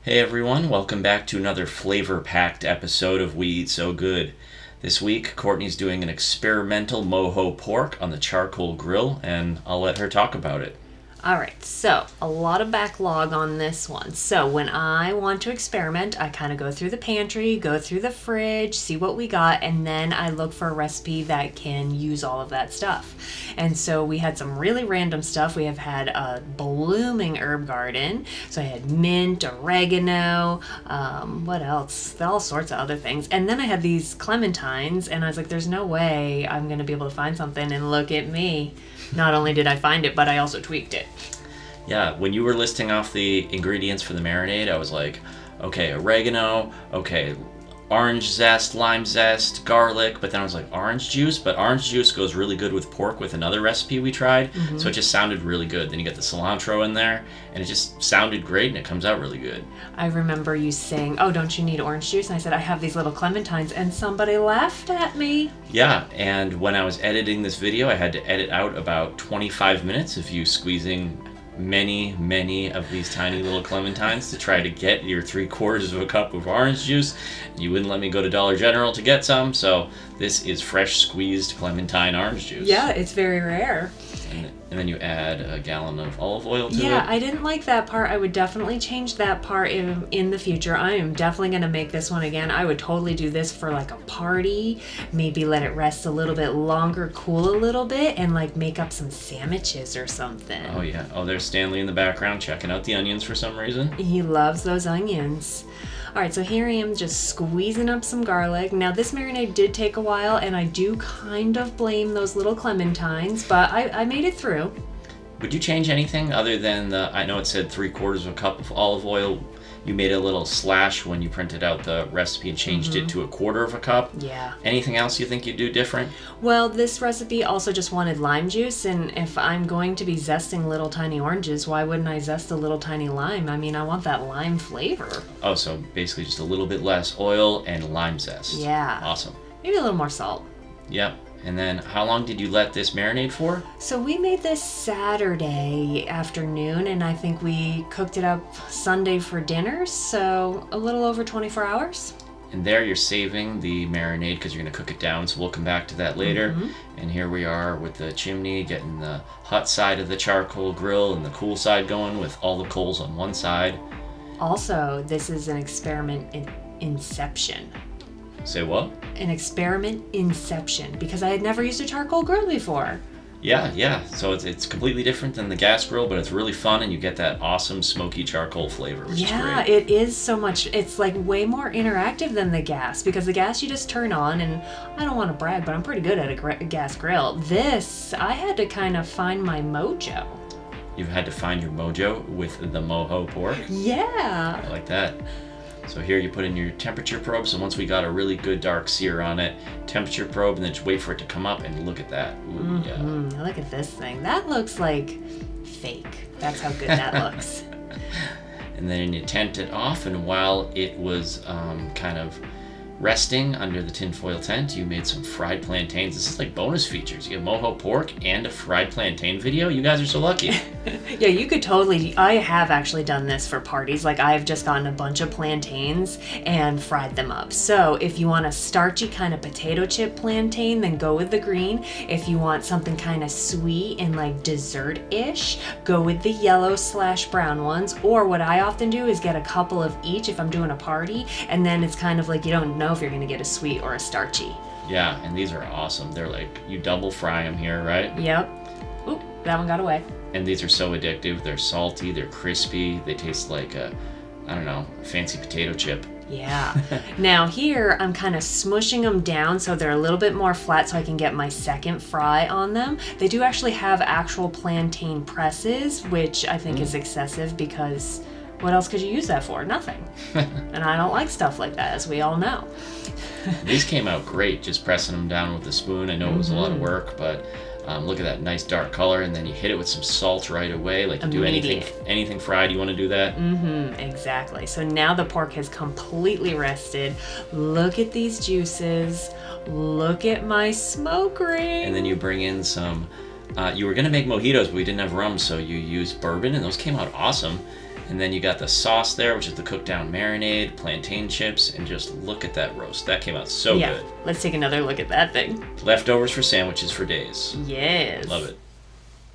Hey everyone, welcome back to another flavor-packed episode of We Eat So Good. This week, Courtney's doing an experimental Mojo pork on the charcoal grill, and I'll let her talk about it. Alright, so a lot of backlog on this one. So when I want to experiment, I kind of go through the pantry, go through the fridge, see what we got, and then I look for a recipe that can use all of that stuff. And so we had some really random stuff. We have had a blooming herb garden. So I had mint, oregano, what else? All sorts of other things. And then I had these clementines, and I was like, there's no way I'm going to be able to find something, and look at me. Not only did I find it, but I also tweaked it. Yeah, when you were listing off the ingredients for the marinade, I was like, okay, oregano, okay, orange zest, lime zest, garlic, but then I was like, orange juice? But orange juice goes really good with pork with another recipe we tried, so it just sounded really good. Then you get the cilantro in there, and it just sounded great, and it comes out really good. I remember you saying, oh, don't you need orange juice? And I said, I have these little clementines, and somebody laughed at me. Yeah, and when I was editing this video, I had to edit out about 25 minutes of you squeezing many of these tiny little clementines to try to get your 3/4 of a cup of orange juice. You wouldn't let me go to Dollar General to get some, so this is fresh squeezed clementine orange juice. Yeah, it's very rare. And then you add a gallon of olive oil to it. Yeah, I didn't like that part. I would definitely change that part in the future. I am definitely going to make this one again. I would totally do this for like a party. Maybe let it rest a little bit longer, cool a little bit, and like make up some sandwiches or something. Oh yeah. Oh, there's Stanley in the background checking out the onions for some reason. He loves those onions. All right, so here I am just squeezing up some garlic. Now this marinade did take a while, and I do kind of blame those little clementines, but I made it through. Would you change anything other than I know it said 3/4 of a cup of olive oil. You made a little slash when you printed out the recipe and changed it to 1/4 of a cup. Yeah. Anything else you think you'd do different? Well, this recipe also just wanted lime juice, and if I'm going to be zesting little tiny oranges, why wouldn't I zest a little tiny lime? I mean, I want that lime flavor. Oh, so basically just a little bit less oil and lime zest. Yeah. Awesome. Maybe a little more salt. Yep. And then how long did you let this marinate for? So we made this Saturday afternoon, and I think we cooked it up Sunday for dinner, so a little over 24 hours. And there you're saving the marinade because you're going to cook it down, so we'll come back to that later. And here we are with the chimney, getting the hot side of the charcoal grill and the cool side going with all the coals on one side. Also, this is an experiment in inception. Say what? An experiment inception, because I had never used a charcoal grill before. Yeah. So it's completely different than the gas grill, but it's really fun, and you get that awesome smoky charcoal flavor, which is great. It is so much. It's like way more interactive than the gas, because the gas you just turn on, and I don't want to brag, but I'm pretty good at a gas grill. This, I had to kind of find my mojo. You've had to find your mojo with the Mojo pork? Yeah. I like that. So here you put in your temperature probe. So once we got a really good dark sear on it, temperature probe, and then just wait for it to come up, and look at that. Ooh, yeah. Look at this thing. That looks like fake. That's how good that looks. And then you tent it off, and while it was kind of resting under the tinfoil tent, you made some fried plantains. This is like bonus features. You have Mojo pork and a fried plantain video. You guys are so lucky. Yeah, you could totally. I have actually done this for parties. Like, I've just gotten a bunch of plantains and fried them up. So if you want a starchy kind of potato chip plantain, then go with the green. If you want something kind of sweet and like dessert-ish, go with the yellow/brown ones. Or what I often do is get a couple of each if I'm doing a party, and then it's kind of like you don't know if you're going to get a sweet or a starchy. Yeah, and these are awesome. They're like, you double fry them here, right? Yep. Oop, that one got away. And these are so addictive. They're salty, they're crispy, they taste like a fancy potato chip. Yeah. Now here, I'm kind of smushing them down so they're a little bit more flat so I can get my second fry on them. They do actually have actual plantain presses, which I think is excessive because what else could you use that for? Nothing. And I don't like stuff like that, as we all know. These came out great, just pressing them down with a spoon. I know it was a lot of work, but look at that nice dark color, and then you hit it with some salt right away. Like you do anything fried, you want to do that? Exactly. So now the pork has completely rested. Look at these juices. Look at my smoke ring. And then you bring in some, you were going to make mojitos, but we didn't have rum, so you used bourbon, and those came out awesome. And then you got the sauce there, which is the cooked down marinade, plantain chips, and just look at that roast. That came out so good. Let's take another look at that thing. Leftovers for sandwiches for days. Yes. Love it.